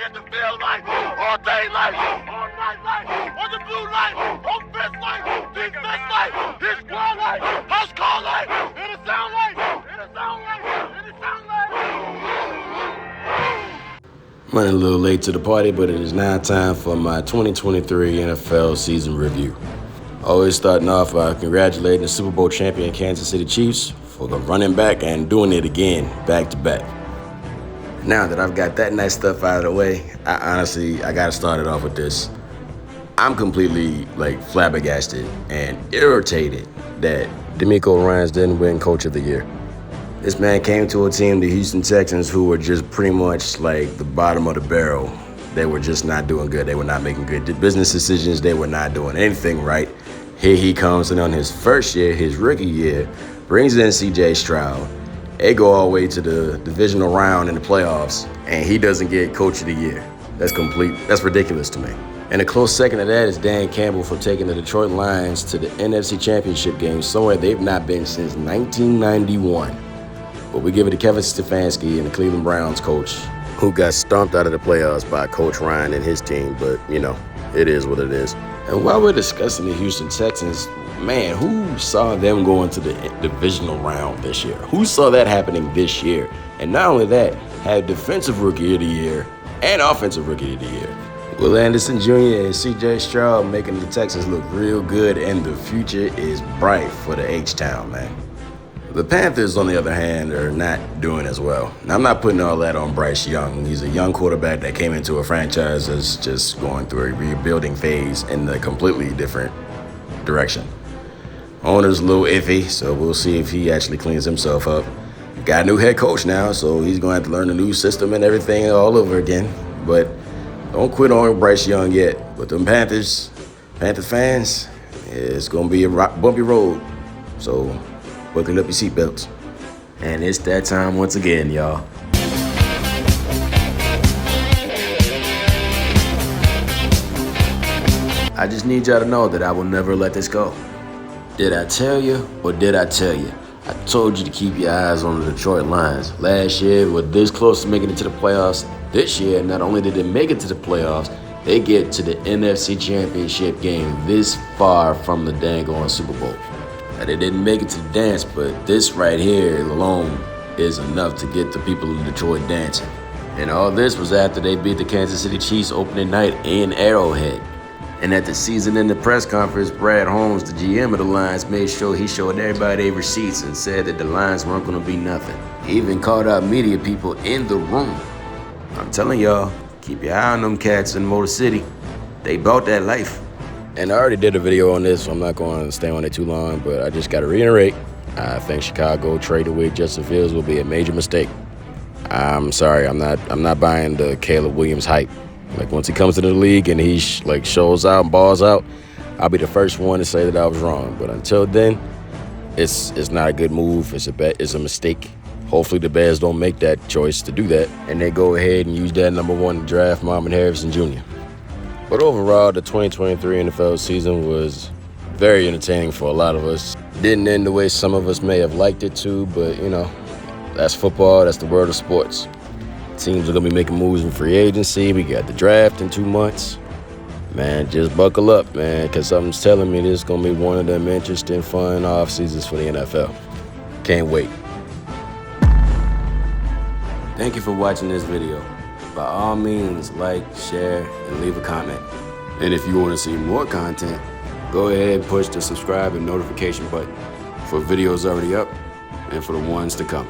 in the field light, all day light, all night light, on the blue light, offense light, defense light, his squad light, house call light, in the sound light, in the sound light, in the sound light. I'm running a little late to the party, but it is now time for my 2023 NFL season review. Always starting off by congratulating the Super Bowl champion Kansas City Chiefs for the running back and doing it again back to back. Now that I've got that nice stuff out of the way, I got to start it off with this. I'm completely flabbergasted and irritated that DeMeco Ryans didn't win Coach of the Year. This man came to a team, the Houston Texans, who were just pretty much like the bottom of the barrel. They were just not doing good. They were not making good business decisions. They were not doing anything right. Here he comes, and on his first year, his rookie year, brings in C.J. Stroud. They go all the way to the divisional round in the playoffs, and he doesn't get Coach of the Year. That's ridiculous to me. And a close second to that is Dan Campbell for taking the Detroit Lions to the NFC Championship game, somewhere they've not been since 1991. But we give it to Kevin Stefanski and the Cleveland Browns coach, who got stomped out of the playoffs by Coach Ryan and his team. But, it is what it is. And while we're discussing the Houston Texans, man, who saw them going to the divisional round this year? Who saw that happening this year? And not only that, had Defensive Rookie of the Year and Offensive Rookie of the Year. Will Anderson Jr. and C.J. Stroud making the Texans look real good, and the future is bright for the H-Town, man. The Panthers, on the other hand, are not doing as well. Now, I'm not putting all that on Bryce Young. He's a young quarterback that came into a franchise that's just going through a rebuilding phase in a completely different direction. Owner's a little iffy, so we'll see if he actually cleans himself up. Got a new head coach now, so he's going to have to learn a new system and everything all over again. But don't quit on Bryce Young yet. But them Panther fans, it's going to be a bumpy road. So buckle up your seatbelts. And it's that time once again, y'all. I just need y'all to know that I will never let this go. Did I tell you or did I tell you? I told you to keep your eyes on the Detroit Lions. Last year, we're this close to making it to the playoffs. This year, not only did they make it to the playoffs, they get to the NFC Championship game this far from the dang on Super Bowl. Now, they didn't make it to the dance, but this right here alone is enough to get the people in Detroit dancing. And all this was after they beat the Kansas City Chiefs opening night in Arrowhead. And at the season-ending press conference, Brad Holmes, the GM of the Lions, made sure he showed everybody their receipts and said that the Lions weren't going to be nothing. He even called out media people in the room. I'm telling y'all, keep your eye on them cats in Motor City. They bought that life. And I already did a video on this, so I'm not going to stay on it too long, but I just got to reiterate, I think Chicago trading with Justin Fields will be a major mistake. I'm sorry, I'm not buying the Caleb Williams hype. Once he comes to the league and he shows out and balls out, I'll be the first one to say that I was wrong. But until then, it's not a good move. It's a mistake. Hopefully the Bears don't make that choice to do that, and they go ahead and use that number one to draft Marvin Harrison Jr. But overall, the 2023 NFL season was very entertaining for a lot of us. Didn't end the way some of us may have liked it to, but that's football. That's the world of sports. Teams are going to be making moves in free agency. We got the draft in 2 months. Man, just buckle up, man, because something's telling me this is going to be one of them interesting, fun off seasons for the NFL. Can't wait. Thank you for watching this video. By all means, like, share, and leave a comment. And if you want to see more content, go ahead and push the subscribe and notification button for videos already up and for the ones to come.